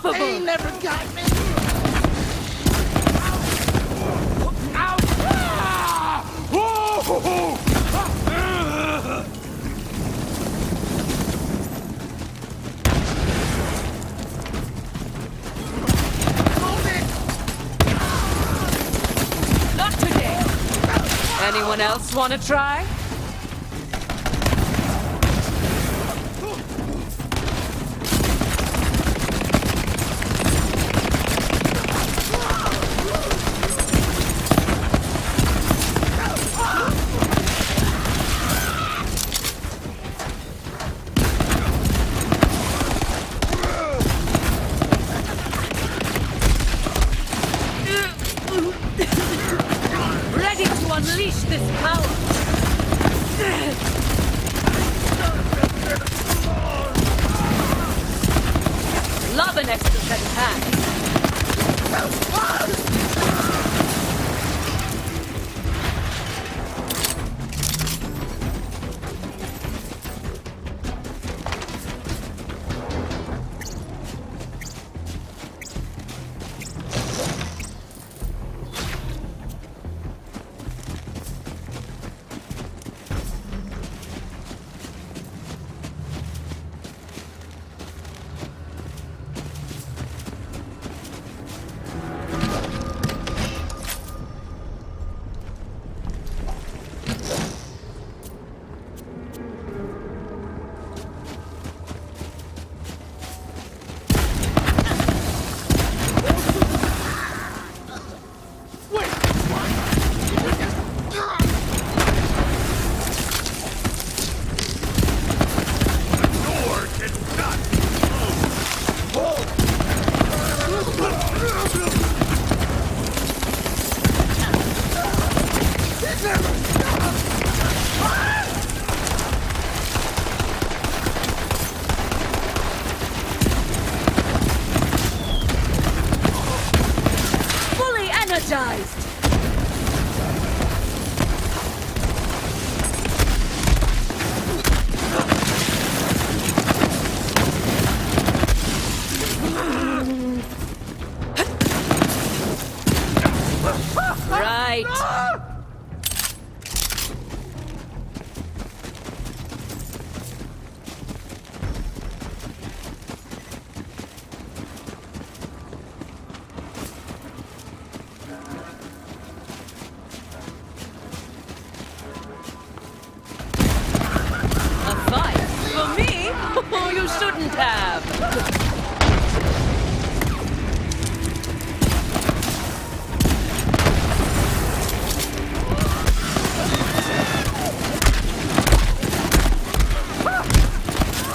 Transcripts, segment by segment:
unstoppable! He never got me! Ow! Ah! Whoa! Not today! Anyone else want to try? Ready to unleash this power! Love an extra set of hands! Fully energized! Right. A fight? For me? Oh, you shouldn't have.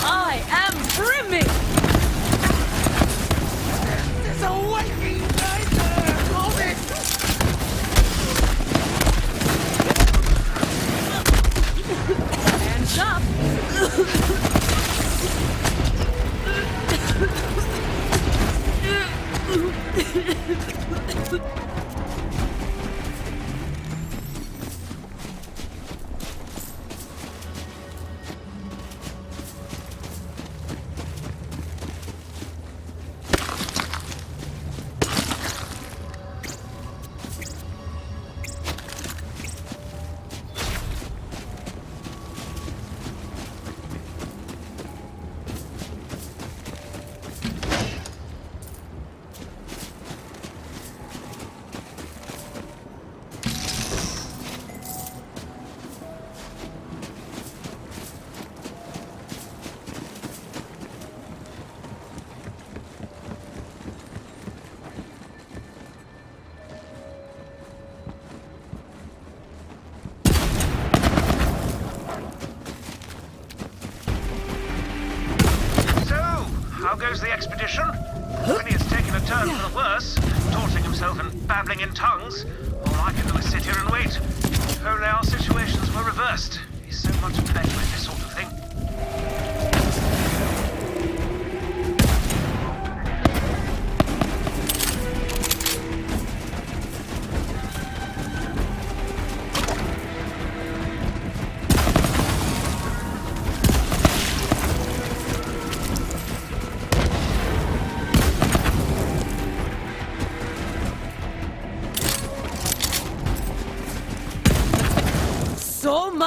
I am brimming! There's a waiting nightmare! Hold it! Hands up! How goes the expedition? Winnie has taken a turn for the worse, taunting himself and babbling in tongues. All I can do is sit here and wait. If only our situations were reversed. He's so much better at this sort of thing.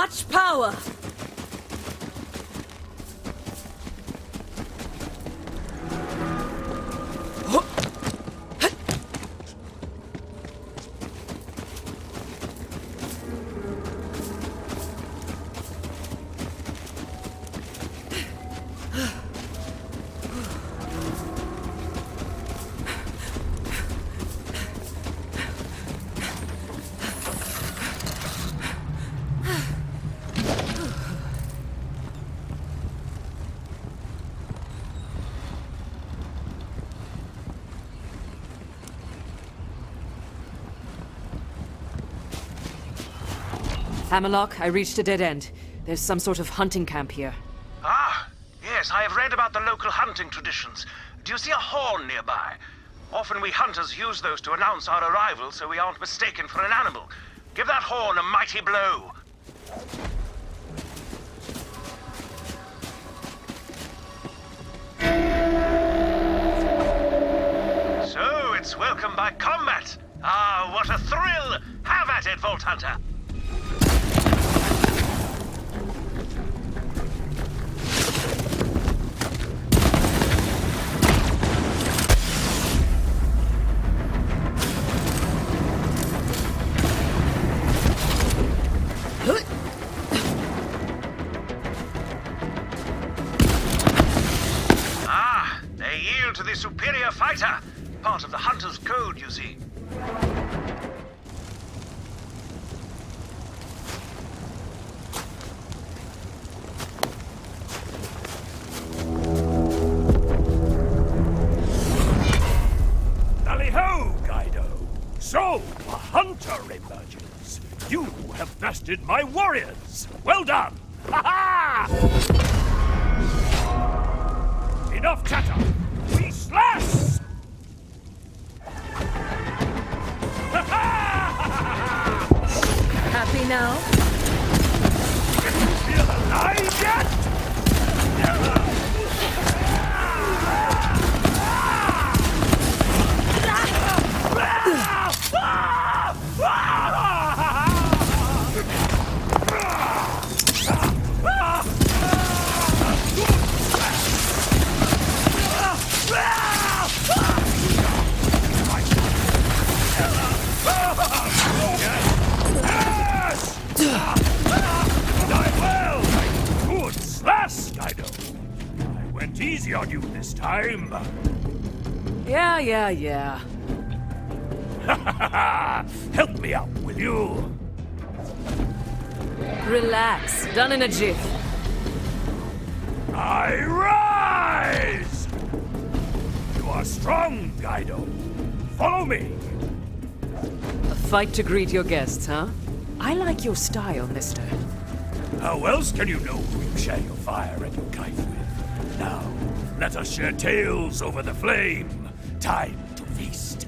Much power! Hammerlock, I reached a dead end. There's some sort of hunting camp here. Ah, yes, I have read about the local hunting traditions. Do you see a horn nearby? Often we hunters use those to announce our arrival so we aren't mistaken for an animal. Give that horn a mighty blow. So, it's welcome by combat. Ah, what a thrill! Have at it, Vault Hunter! Ah, they yield to the superior fighter. Part of the hunter's code, you see. Tally-ho, Guido! So, a hunter emerges. You have bested my warriors. Well done! Ha-ha! Enough chatter! We slash! Happy now? Feel alive yet? Good slash, Guido. I went easy on you this time. Yeah. Help me out, will you? Relax. Done in a jiff. I rise! You are strong, Guido. Follow me. A fight to greet your guests, huh? I like your style, mister. How else can you know who you share your fire and your kite with? Now, let us share tales over the flame. Time to feast.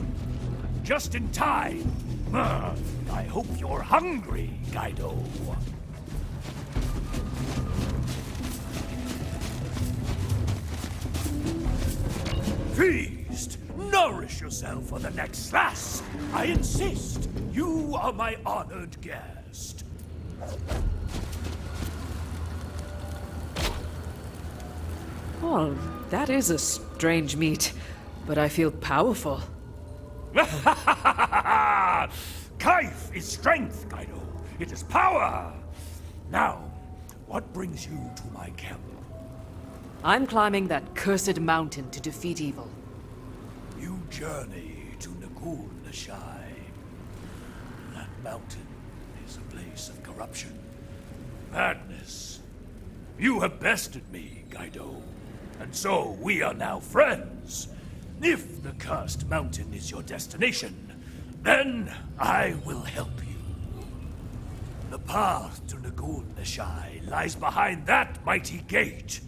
Just in time. I hope you're hungry, Guido. Feast! Nourish yourself for the next slash! I insist! You are my honored guest. Oh, that is a strange meat, but I feel powerful. Kaif is strength, Guido. It is power. Now, what brings you to my camp? I'm climbing that cursed mountain to defeat evil. You journey to Nagul Nashai. That mountain is a place of corruption. Madness. You have bested me, Guido. And so we are now friends. If the cursed mountain is your destination, then I will help you. The path to Nagul Nashai lies behind that mighty gate,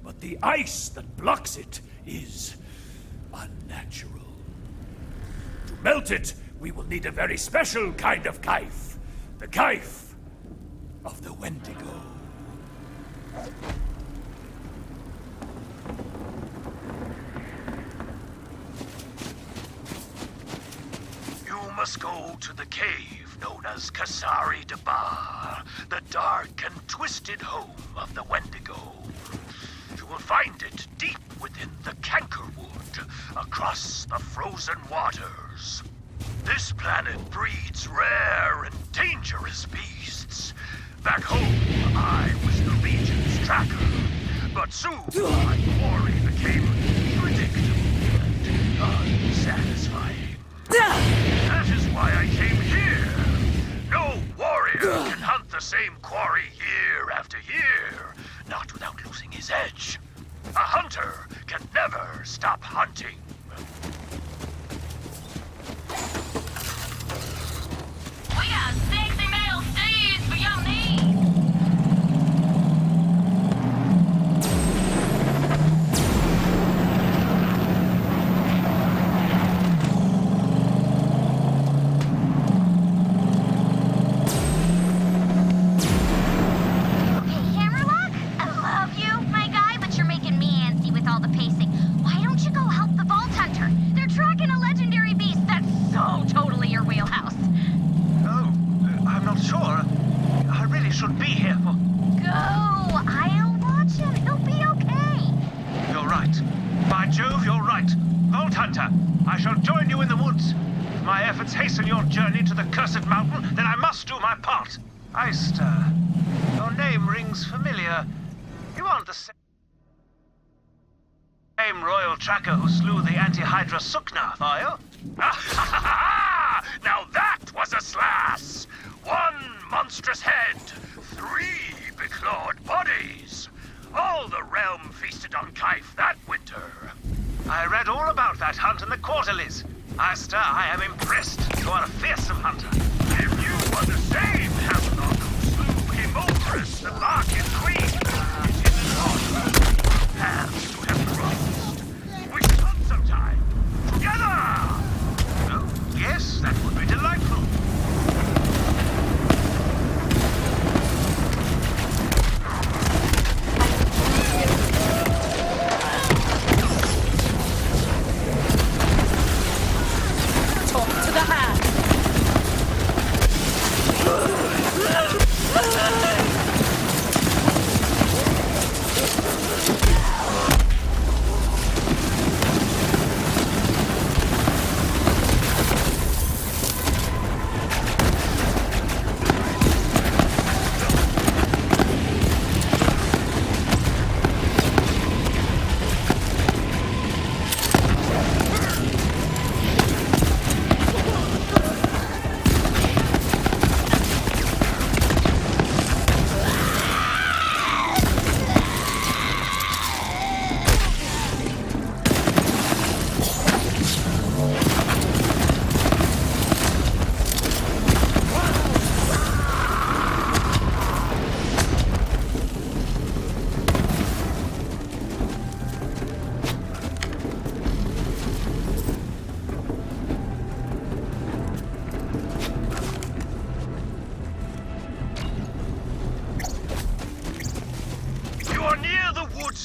but the ice that blocks it is unnatural. To melt it, we will need a very special kind of kaif. The kaif of the Wendigo. You us go to the cave known as Kasari Dabar, the dark and twisted home of the Wendigo. You will find it deep within the Cankerwood, across the frozen waters. This planet breeds rare and dangerous beasts. Back home, I was the Legion's tracker, but soon my quarry became predictable and unsatisfying. That is why I came here. No warrior can hunt the same quarry year after year, not without losing his edge. A hunter can never stop hunting. We got sexy male steeds for your needs. Hasten your journey to the cursed mountain, then I must do my part. Eyster, your name rings familiar. You aren't the same royal tracker who slew the anti-Hydra Suknath, are you? Now that was a slash! 1 monstrous head, 3 beclawed bodies. All the realm feasted on Kaif that winter. I read all about that hunt in the quarterlies. Eyster, I am impressed. You are a fearsome hunter. If you were the same Hemlock who slew Hemodrus, the Barkin Queen, it isn't hard paths to have crossed. We should hunt sometime. Together! Oh, yes, that would be delightful.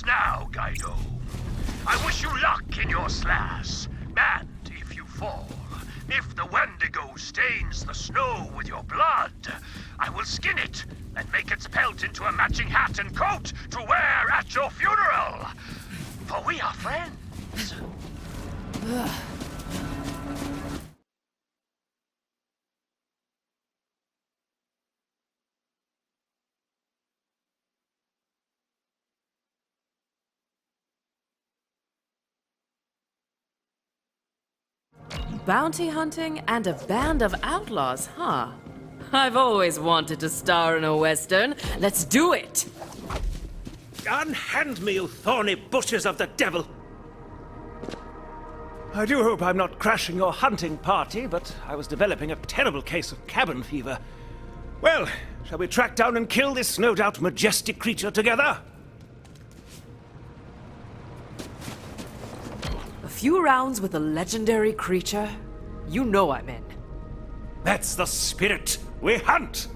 Now, Guido. I wish you luck in your slash. And if you fall, if the Wendigo stains the snow with your blood, I will skin it and make its pelt into a matching hat and coat to wear at your funeral. For we are friends. Bounty hunting and a band of outlaws, huh? I've always wanted to star in a western. Let's do it! Unhand me, you thorny bushes of the devil! I do hope I'm not crashing your hunting party, but I was developing a terrible case of cabin fever. Well, shall we track down and kill this no doubt majestic creature together? A few rounds with a legendary creature? You know I'm in. That's the spirit. We hunt!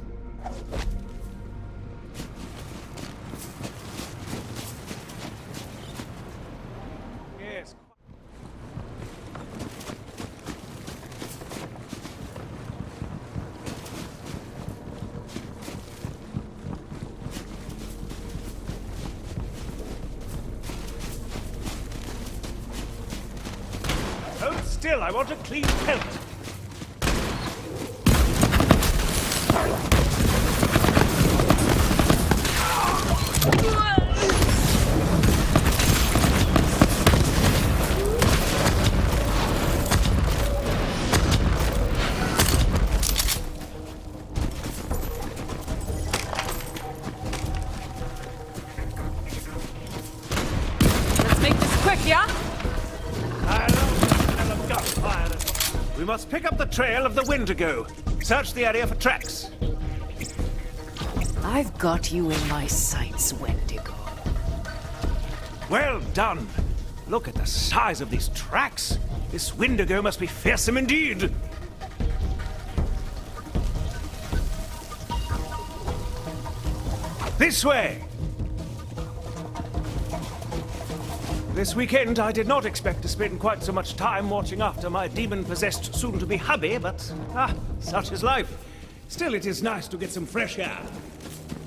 Yes. still, I want a clean pelt. Let's make this quick, yeah? I love the smell of gunfire. We must pick up the trail of the Wendigo. Search the area for tracks. I've got you in my sights, Wendigo. Well done. Look at the size of these tracks. This Wendigo must be fearsome indeed. This way. This weekend, I did not expect to spend quite so much time watching after my demon-possessed soon-to-be hubby, but, such is life. Still, it is nice to get some fresh air.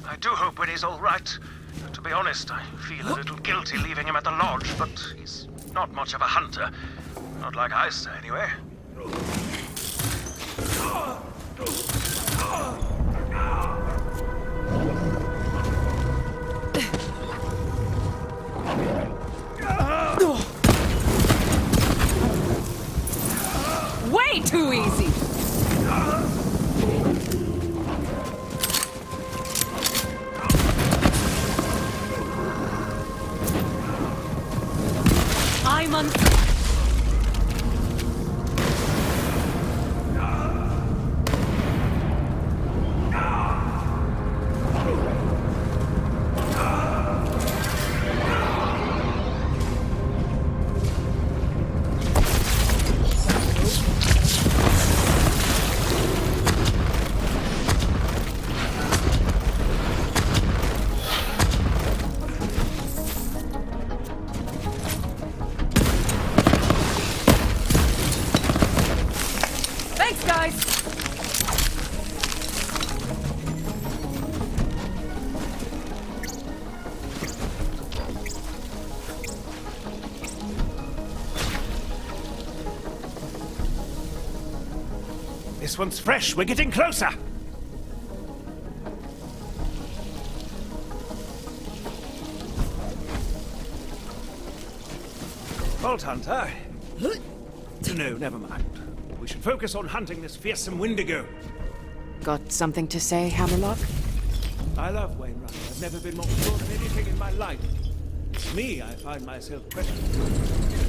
I do hope Winnie's all right. To be honest, I feel a little guilty leaving him at the lodge, but he's not much of a hunter. Not like I say, anyway. Way too easy! I'm on... Thanks, guys! This one's fresh. We're getting closer. Vault Hunter. No, never mind. We should focus on hunting this fearsome Wendigo. Got something to say, Hammerlock? I love Wainwright. I've never been more sure of anything in my life. It's me, I find myself questioning.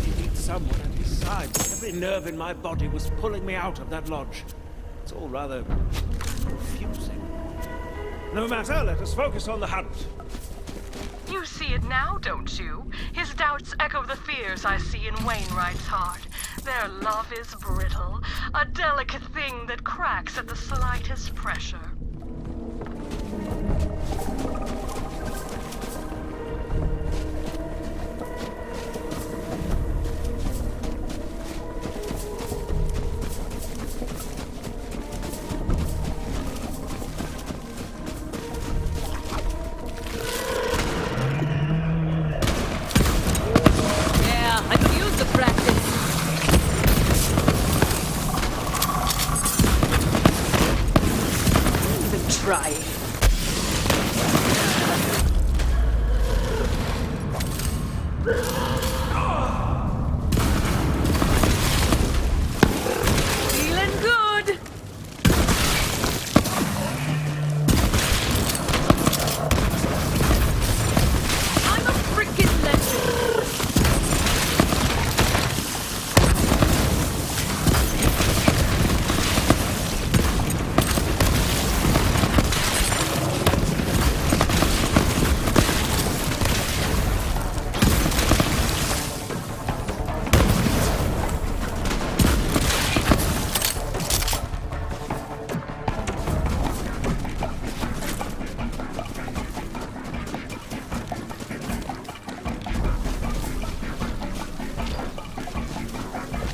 He needs someone at his side. Every nerve in my body was pulling me out of that lodge. It's all rather confusing. No matter, let us focus on the hunt. You see it now, don't you? His doubts echo the fears I see in Wainwright's heart. Their love is brittle, a delicate thing that cracks at the slightest pressure. Yeah, I could use the practice. Even try. Feeling good. I'm a freaking legend.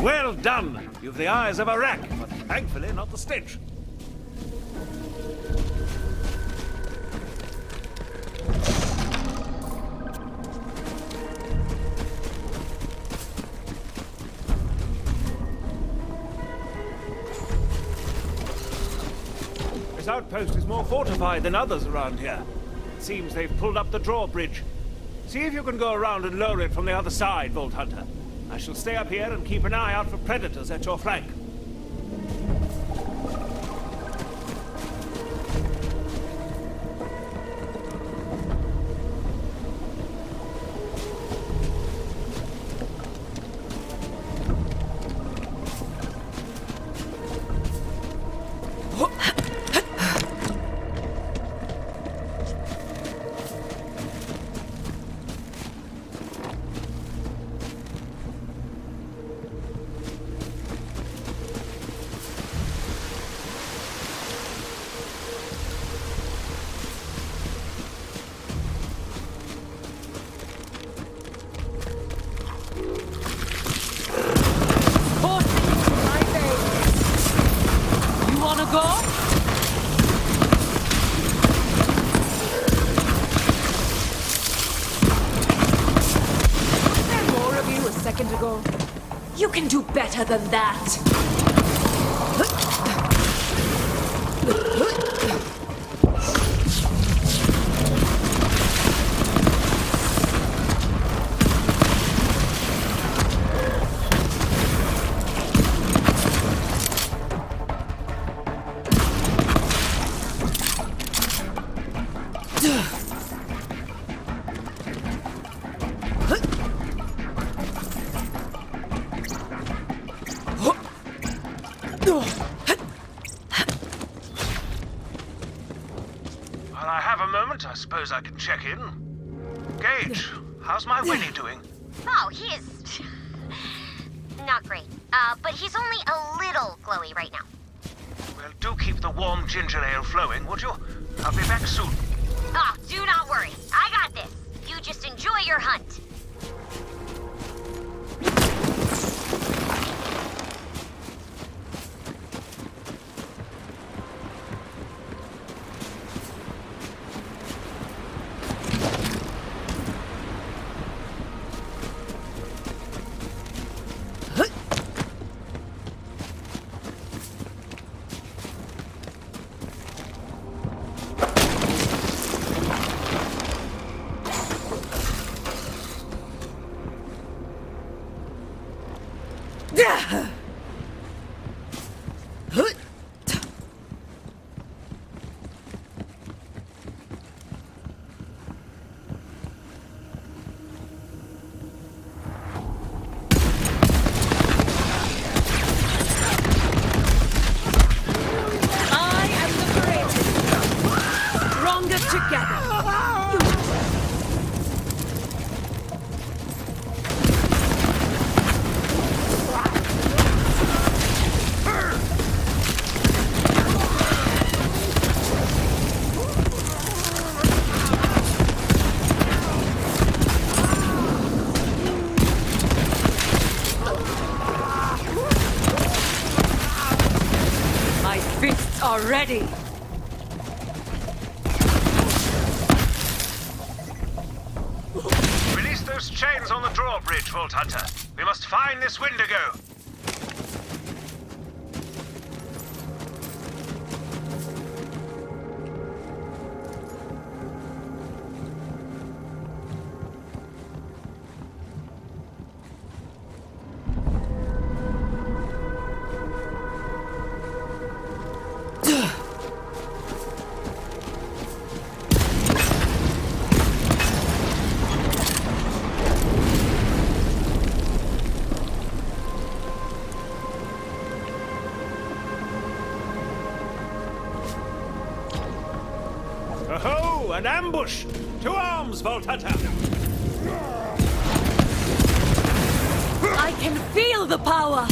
Well done! You've the eyes of a rat, but thankfully not the stench. outpost is more fortified than others around here. It seems they've pulled up the drawbridge. See if you can go around and lower it from the other side, Vault Hunter. I shall stay up here and keep an eye out for predators at your flank. You can do better than that! I suppose I can check in. Gage, how's my Winnie doing? Oh, he is... not great. But he's only a little glowy right now. Well, do keep the warm ginger ale flowing, would you? I'll be back soon. Oh, do not worry. I got this. You just enjoy your hunt. Are ready. Release those chains on the drawbridge, Vault Hunter. We must find this Wendigo. Ho-ho! An ambush! To arms, Vault Hunter! I can feel the power!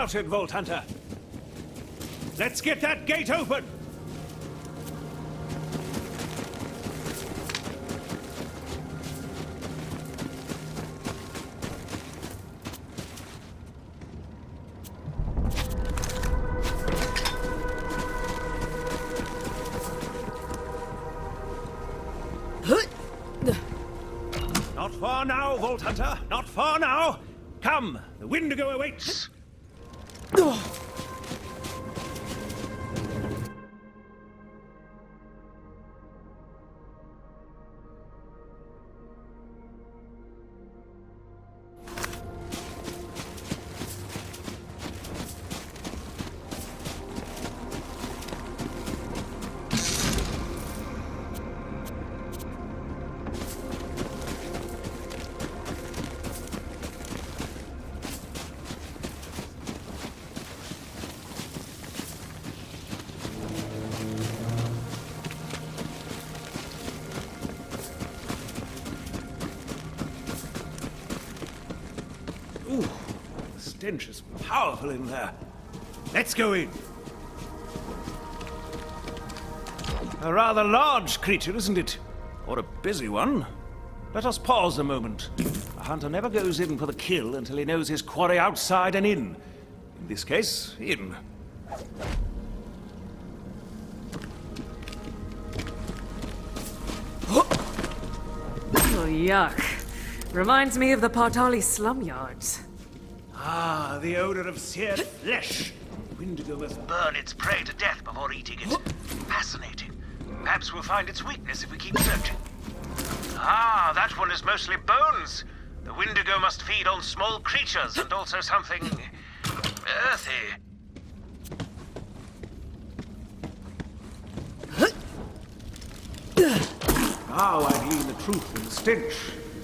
about it, Vault Hunter. Let's get that gate open! Not far now, Vault Hunter. Not far now. Come, the Wendigo awaits. Ooh, the stench is powerful in there. Let's go in. A rather large creature, isn't it? Or a busy one. Let us pause a moment. A hunter never goes in for the kill until he knows his quarry outside and in. In this case, in. Oh, yuck. Reminds me of the Partali slum yards. Ah, the odor of seared flesh. Wendigo must Burn its prey to death before eating it. Fascinating. Perhaps we'll find its weakness if we keep searching. Ah, that one is mostly bones. The Wendigo must feed on small creatures and also something earthy. Now I glean the truth in the stench.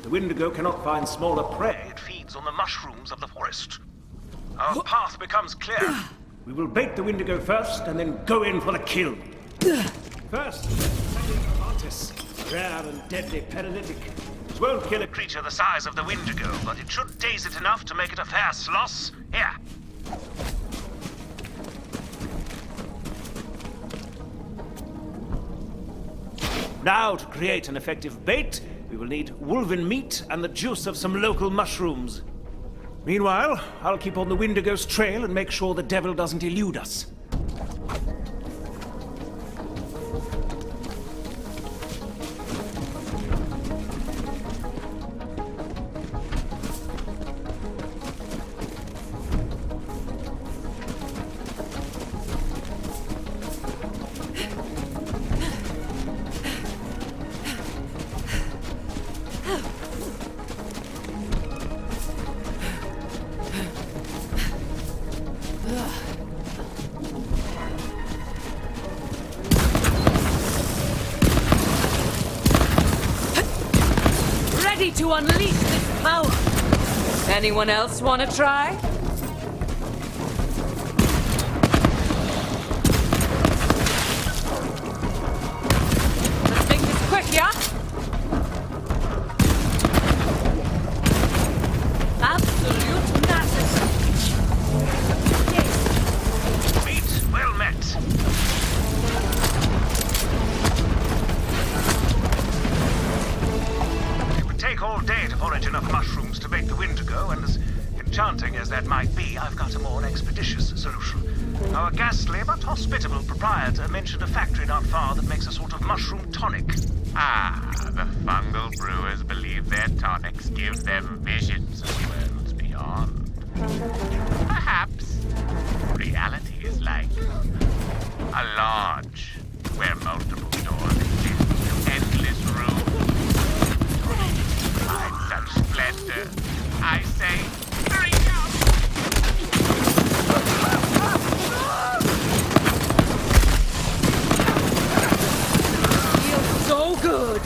The Wendigo cannot find smaller prey. It feeds on the mushrooms of the forest. Our path becomes clear. We will bait the Wendigo first and then go in for the kill. First, Mantis, rare and deadly paralytic. It won't kill a Creature the size of the Wendigo, but it should daze it enough to make it a fair sloss. Here. Now, to create an effective bait, we will need wolven meat and the juice of some local mushrooms. Meanwhile, I'll keep on the Wendigo's trail and make sure the devil doesn't elude us. Ready to unleash this power! Anyone else want to try? Let's make this quick, yeah? Absolute massacre! Meet well met. It would take all day to forage enough mushrooms to bait the Wendigo, and as enchanting as that might be, I've got a more expeditious solution. Our ghastly but hospitable proprietor mentioned a factory not far that makes a sort of mushroom tonic. Ah, the fungal brewers believe their tonics give them visions of worlds beyond. Perhaps reality is like a lodge where multiple doors exist to endless rooms. Find such splendor, I say, bring out! Feels so good!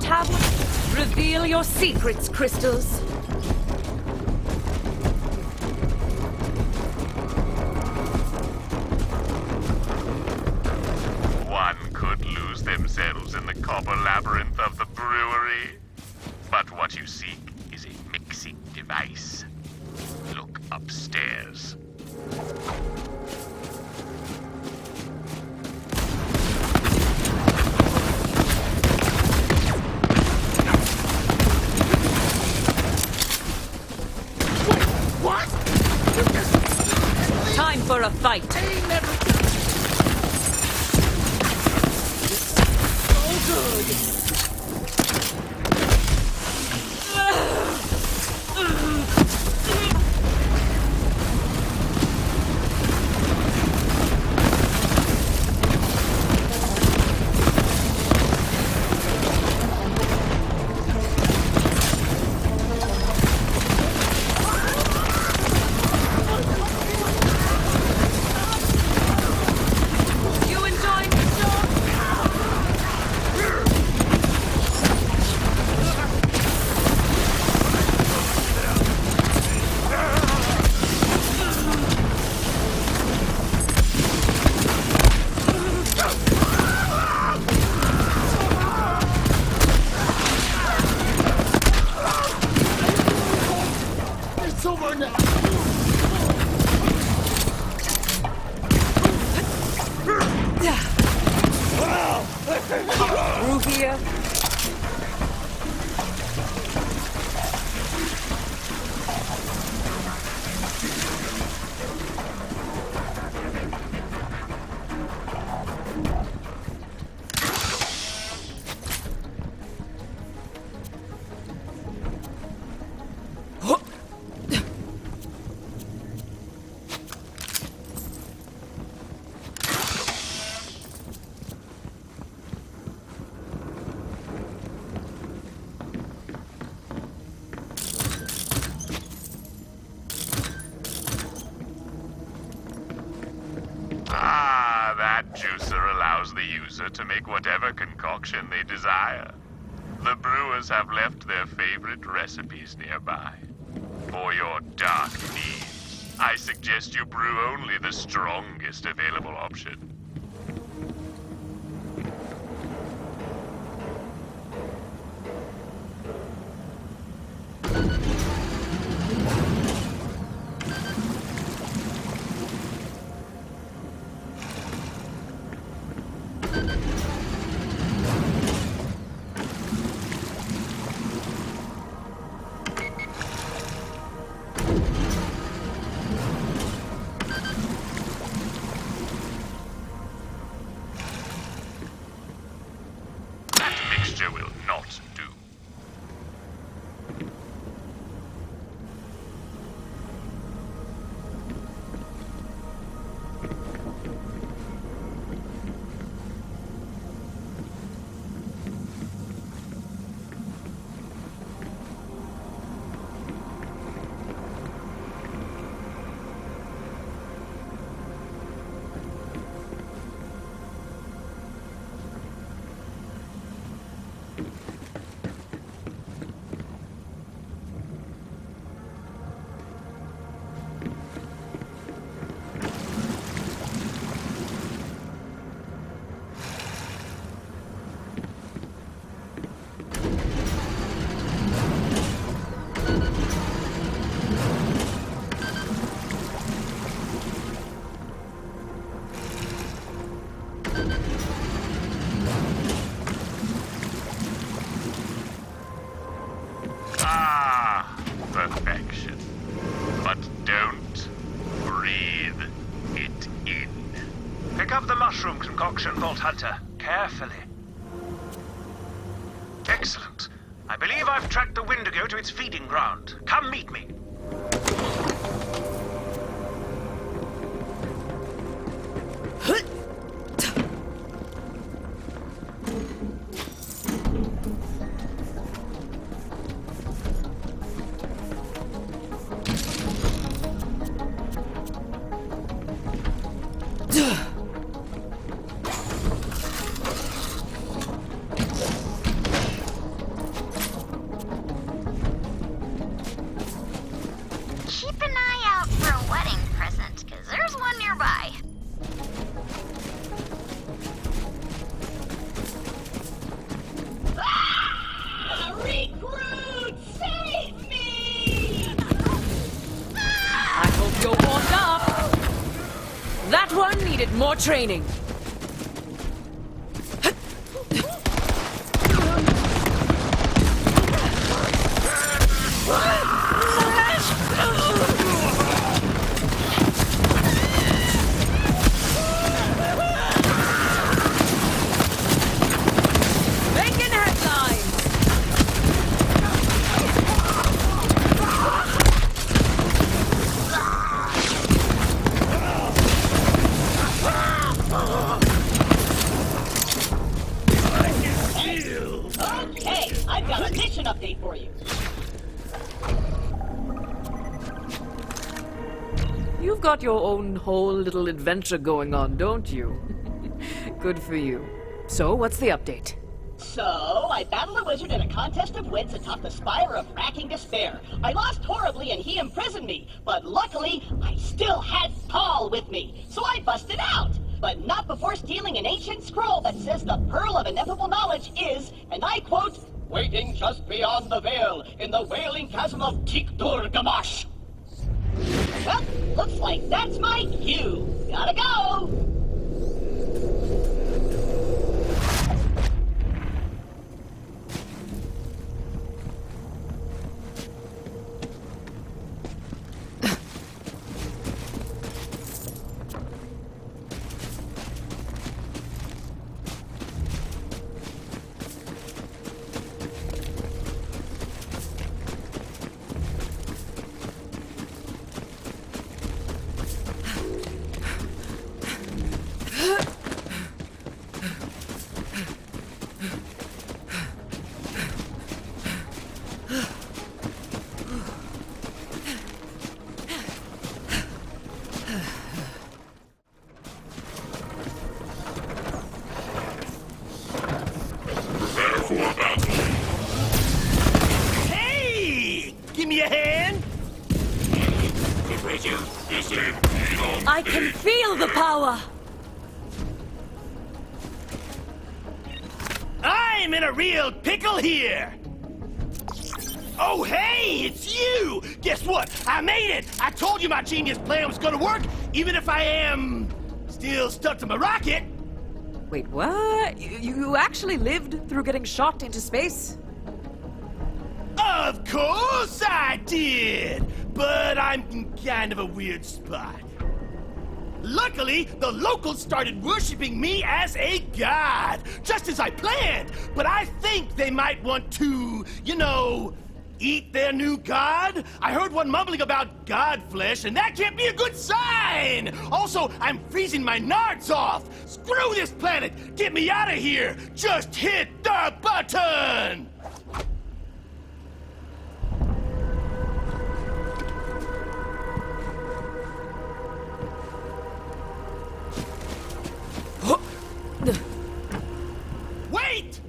tablet? Reveal your secrets, crystals. One could lose themselves in the copper labyrinth of the brewery. But what you seek is a mixing device. Look upstairs. Time for a fight. You enjoying the show? It's over now! Through here. That juicer allows the user to make whatever concoction they desire. The brewers have left their favorite recipes nearby. For your dark needs, I suggest you brew only the strongest available option. Will not do. Perfection. But don't breathe it in. Pick up the mushroom concoction, Vault Hunter. Carefully. Excellent. I believe I've tracked the Wendigo to its feeding ground. Come meet me. more training. Making headlines. Okay, I've got a mission update for you. You've got your own whole little adventure going on, don't you? Good for you. So, what's the update? So, I battled a wizard in a contest of wits atop the spire of racking despair. I lost horribly and he imprisoned me, but luckily, I still had Paul with me, so I busted out. But not before stealing an ancient scroll that says the Pearl of Ineffable Knowledge is, and I quote, waiting just beyond the veil in the wailing chasm of Tikdur Gamash. Well, looks like that's my cue. Gotta go! Hey! Give me a hand! I can feel the power! I'm in a real pickle here! Oh, hey, it's you! Guess what? I made it! I told you my genius plan was gonna work, even if I am still stuck to my rocket! Wait, what? You actually lived through getting shot into space? Of course I did! But I'm in kind of a weird spot. Luckily, the locals started worshipping me as a god, just as I planned. But I think they might want to, you know, eat their new god? I heard one mumbling about god flesh, and that can't be a good sign! Also, I'm freezing my nards off! Screw this planet! Get me out of here! Just hit the button! Wait!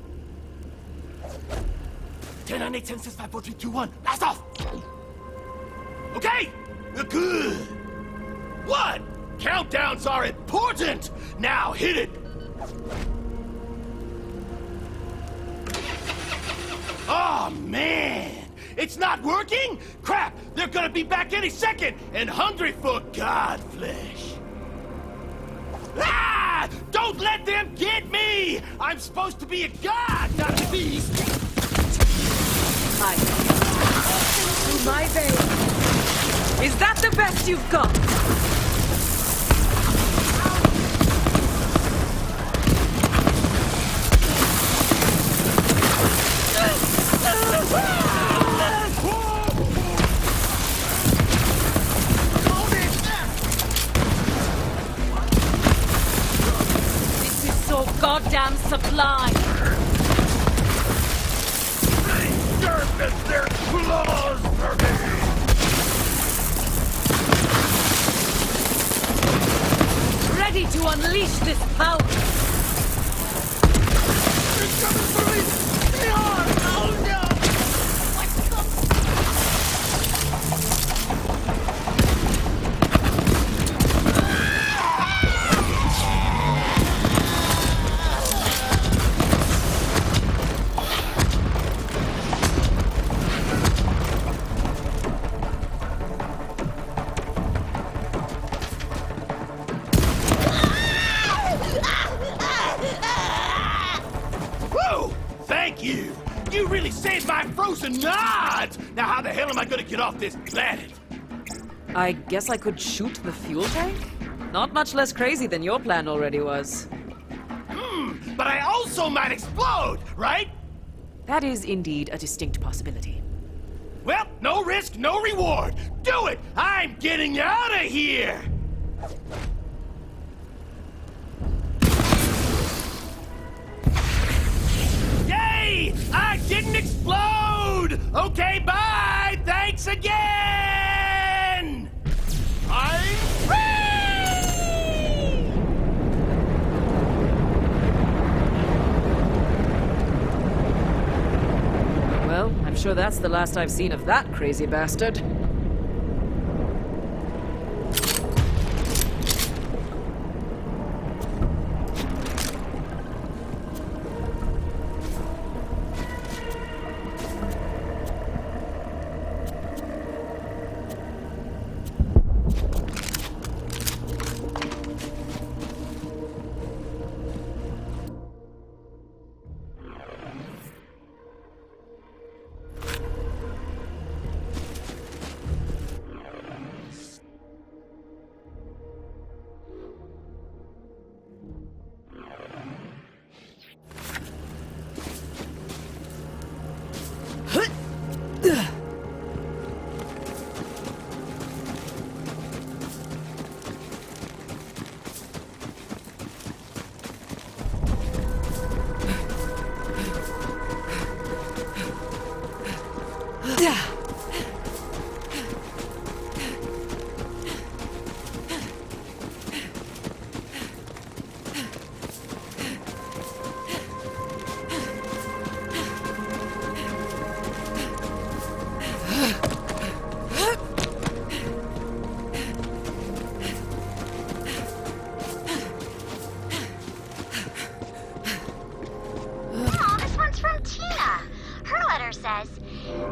10, 9, 8, 7, 6, 5, 4, 3, 2, 1. Blast off! Okay! Good. What? Countdowns are important! Now hit it! Oh, man! It's not working? Crap! They're gonna be back any second and hungry for god flesh. Ah! Don't let them get me! I'm supposed to be a god, not a beast! Through my veins. Is that the best you've got? This is so goddamn sublime. Sharpen their claws for me! Ready to unleash this power. They're coming for me! They are! Oh no! Thank you! You really saved my frozen nods! Now how the hell am I gonna get off this planet? I guess I could shoot the fuel tank? Not much less crazy than your plan already was. But I also might explode, right? That is indeed a distinct possibility. Well, no risk, no reward. Do it! I'm getting out of here! Yay! I didn't explode! Okay, bye! Thanks again! I'm free! Well, I'm sure that's the last I've seen of that crazy bastard.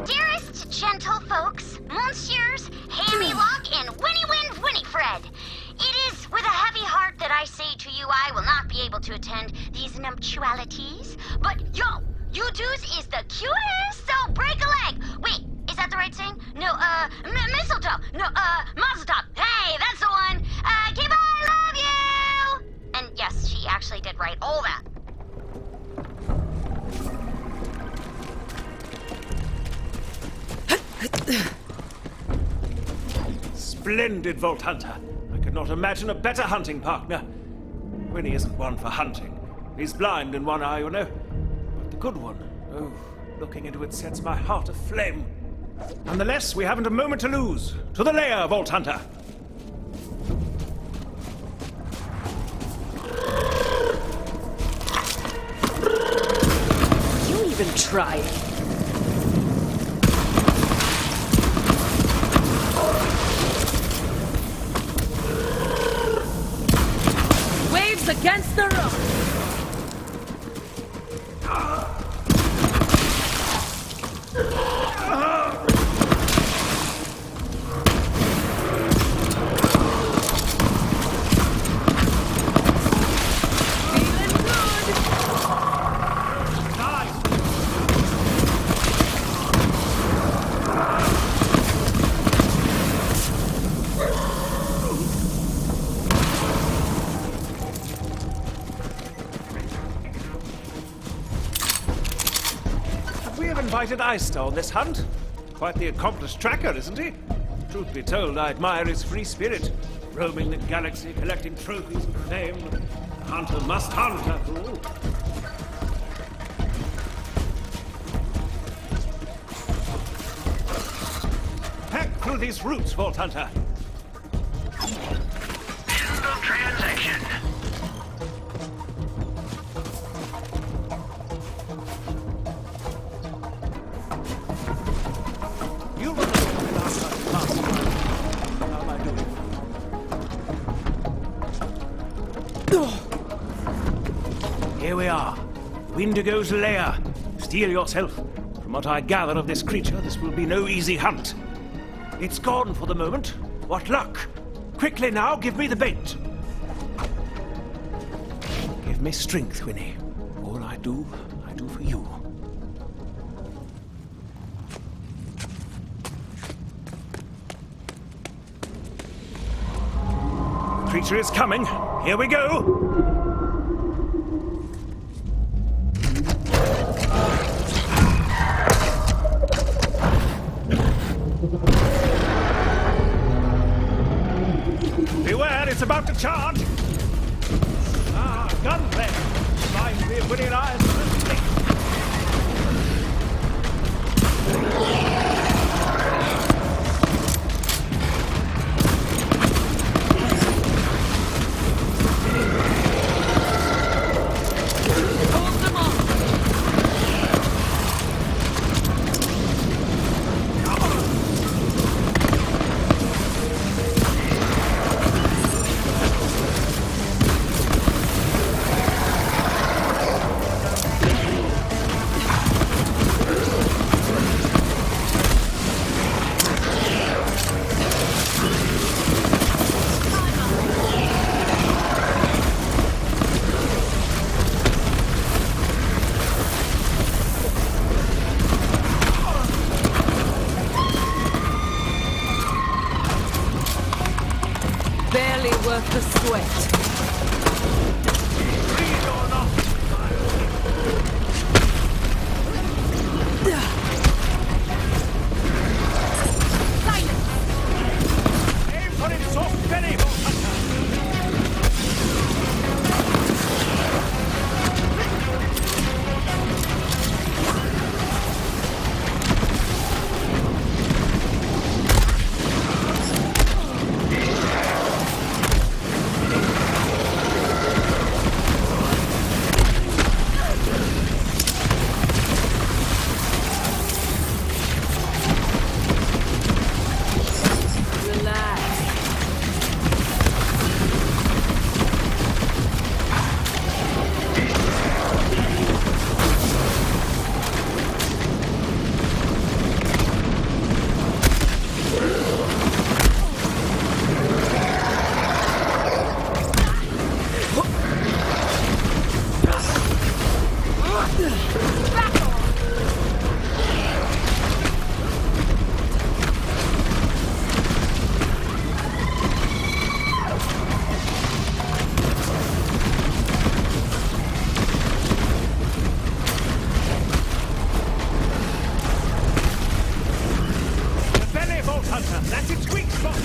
Dearest gentlefolks, monsieurs, Hammy Lock, and Winnie Wind Winifred, it is with a heavy heart that I say to you I will not be able to attend these nuptialities, but yo, you dudes is the cutest, so break a leg. Wait, is that the right saying? No, mistletoe. No, mazel tov. Hey, that's the one. Okay, bye, love you. And yes, she actually did write all that. Splendid, Vault Hunter. I could not imagine a better hunting partner. Winnie isn't one for hunting. He's blind in one eye, you know. But the good one, oh, looking into it sets my heart aflame. Nonetheless, we haven't a moment to lose. To the lair, Vault Hunter. You even try. Waves against the rock. Invited Eyestar on this hunt. Quite the accomplished tracker, isn't he? Truth be told, I admire his free spirit. Roaming the galaxy, collecting trophies and fame. A hunter must hunt, after all. Hack through these routes, Vault Hunter. End of transaction. Here we are. Windigo's lair. Steel yourself. From what I gather of this creature, this will be no easy hunt. It's gone for the moment. What luck! Quickly now, give me the bait. Give me strength, Winnie. All I do, I I do for you? The creature is coming. Here we go. Beware, it's about to charge! Ah, gunplay! Reminds me of Winnie and I's listening. Hold them off! Barely worth the sweat. Aim for its soft belly, Vault Hunter! Relax. The belly, Vault Hunter! That's its weak spot!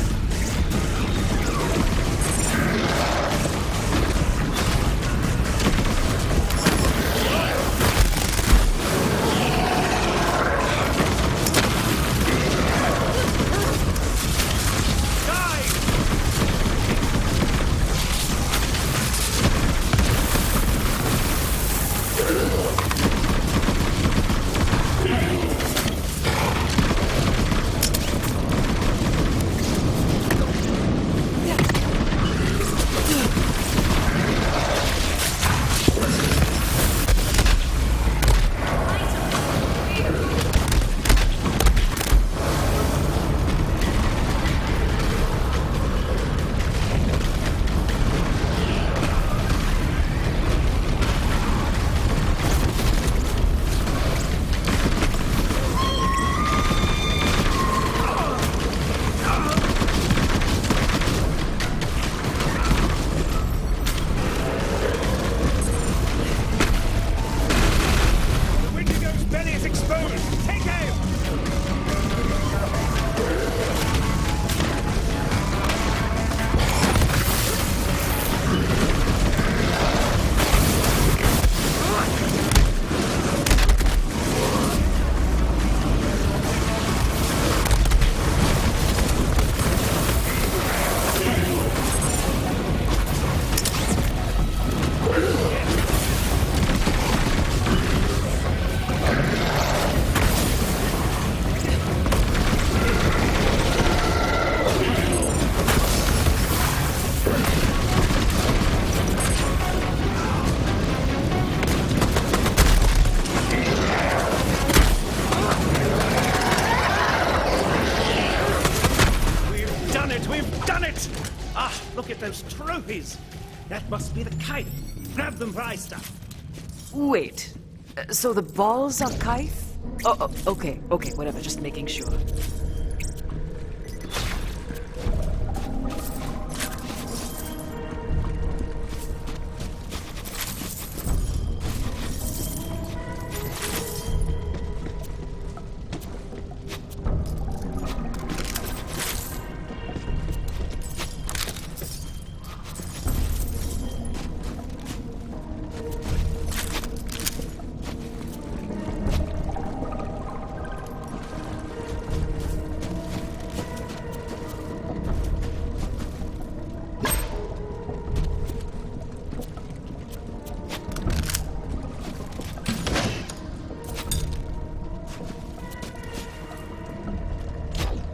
The Wendigo's belly is exposed! Take aim! We've done it! Ah, look at those trophies! That must be the kite. Grab them for eye stuff. Wait. So the balls are Kaif? Oh, okay, whatever, just making sure.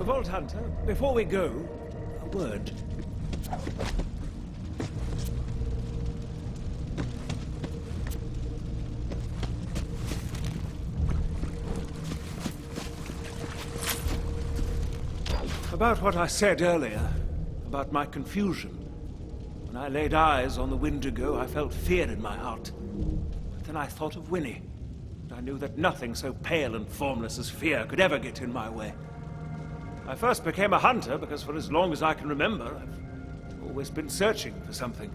Vault Hunter, before we go, a word. About what I said earlier, about my confusion. When I laid eyes on the Wendigo, I felt fear in my heart. But then I thought of Winnie, and I knew that nothing so pale and formless as fear could ever get in my way. I first became a hunter because for as long as I can remember, I've always been searching for something.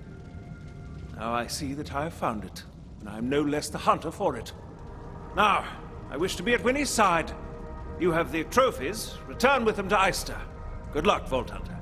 Now I see that I have found it, and I am no less the hunter for it. Now, I wish to be at Winnie's side. You have the trophies. Return with them to Eyster. Good luck, Vault Hunter.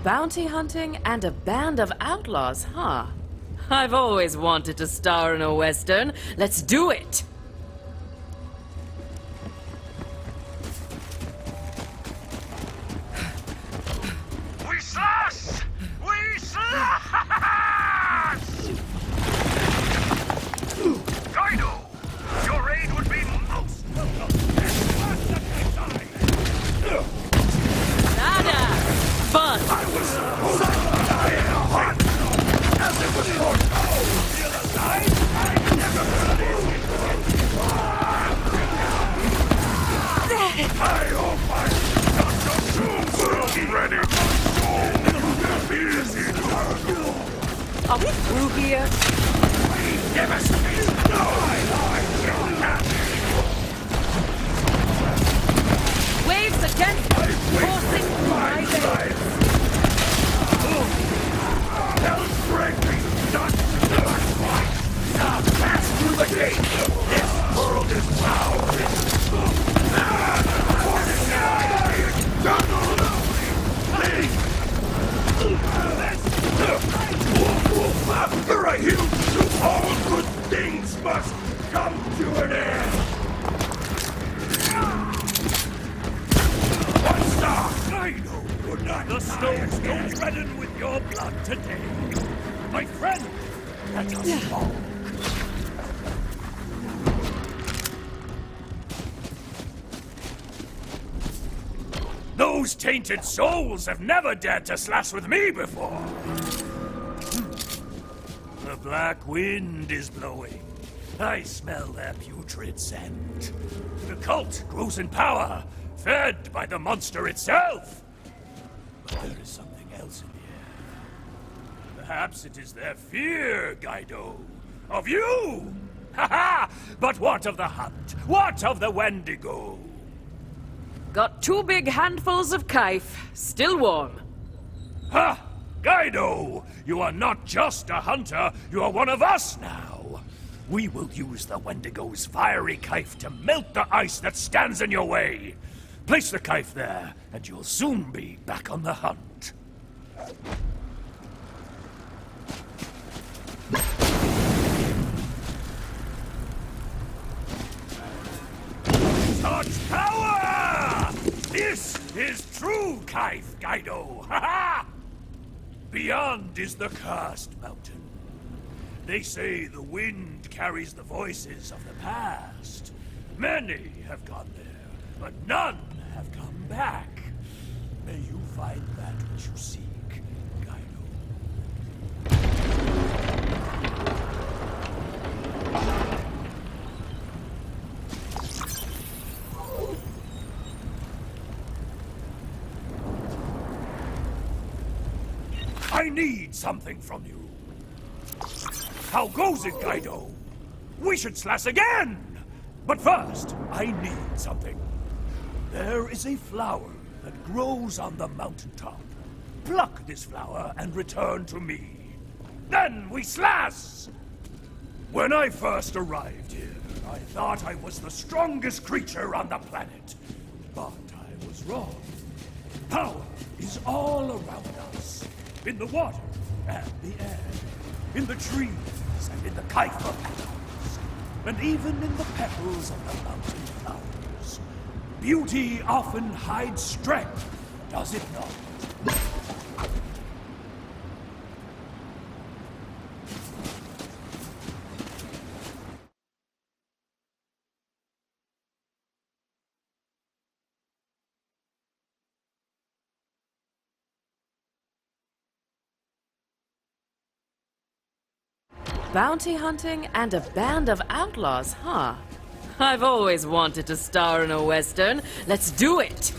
Bounty hunting and a band of outlaws, huh? I've always wanted to star in a Western. Let's do it! We slash! We slash! Kaido! Your aid would be most welcome. Nada! Fun! I was supposed to die in a hot as it was foretold. I never could I hope I not so soon will be ready. Are we through here? Devastate! No, I will not. Waves against forcing my side. They'll drag me not to the fight. Now pass through the gate. This world is ours. After I heal you, all good things must come to an end. One star! I know you're not. The stones don't redden with your blood today. My friend, let us walk. Those tainted souls have never dared to slash with me before. The black wind is blowing. I smell their putrid scent. The cult grows in power, fed by the monster itself. But there is something else in the air. Perhaps it is their fear, Guido. Of you! Ha ha! But what of the hunt? What of the Wendigo? Got 2 big handfuls of kife, still warm. Ha! Guido! You are not just a hunter, you are one of us now. We will use the Wendigo's fiery kife to melt the ice that stands in your way. Place the kife there, and you'll soon be back on the hunt. Such power! This is true kife, Guido! Ha ha! Beyond is the cursed mountain. They say the wind carries the voices of the past. Many have gone there, but none have come back. May you find that which you seek, Guido. I need something from you. How goes it, Guido? We should slash again! But first, I need something. There is a flower that grows on the mountaintop. Pluck this flower and return to me. Then we slash! When I first arrived here, I thought I was the strongest creature on the planet. But I was wrong. Power is all around us. In the water and the air. In the trees and in the kife of animals. And even in the petals of the mountain flowers. Beauty often hides strength, does it not? Bounty hunting and a band of outlaws, huh? I've always wanted to star in a western. Let's do it!